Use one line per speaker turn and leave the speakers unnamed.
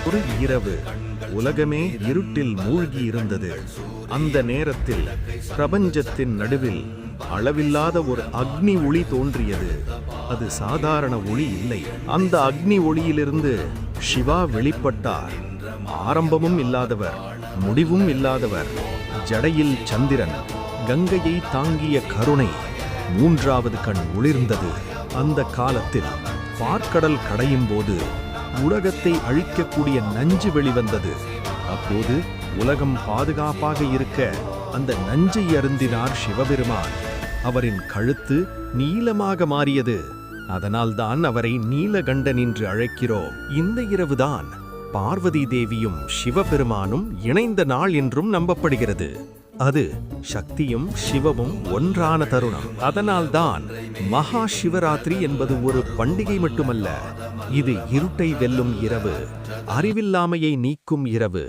ஒரு இரவு உலகமே இருட்டில் மூழ்கி இருந்தது. அந்த நேரத்தில் பிரபஞ்சத்தின் நடுவில் அளவில்லாத ஒரு அக்னி ஒளி தோன்றியது. அது சாதாரண ஒளி இல்லை. அந்த அக்னி ஒளியிலிருந்து சிவா வெளிப்பட்டார். ஆரம்பமும் இல்லாதவர், முடிவும் இல்லாதவர். ஜடையில் சந்திரன், கங்கையை தாங்கிய கருணை. மூன்றாவது கண் ஒளிர்ந்தது. அந்த காலத்தில் பார்க்கடல் கடையும் போது உலகத்தை அழிக்கக்கூடிய நஞ்சு வெளிவந்தது. அப்போது உலகம் பாதுகாப்பாக இருக்க அந்த நஞ்சை அருந்தினார் சிவபெருமான். அவரின் கழுத்து நீலமாக மாறியது. அதனால்தான் அவரை நீலகண்டன் என்று அழைக்கிறோம். இந்த இரவுதான் பார்வதி தேவியும் சிவபெருமானும் இணைந்த நாள் என்றும் நம்பப்படுகிறது. அது சக்தியும் சிவமும் ஒன்றான தருணம். அதனால்தான் மகா சிவராத்திரி என்பது ஒரு பண்டிகை மட்டுமல்ல, இது இருட்டை வெல்லும் இரவு, அறிவில்லாமையை நீக்கும் இரவு,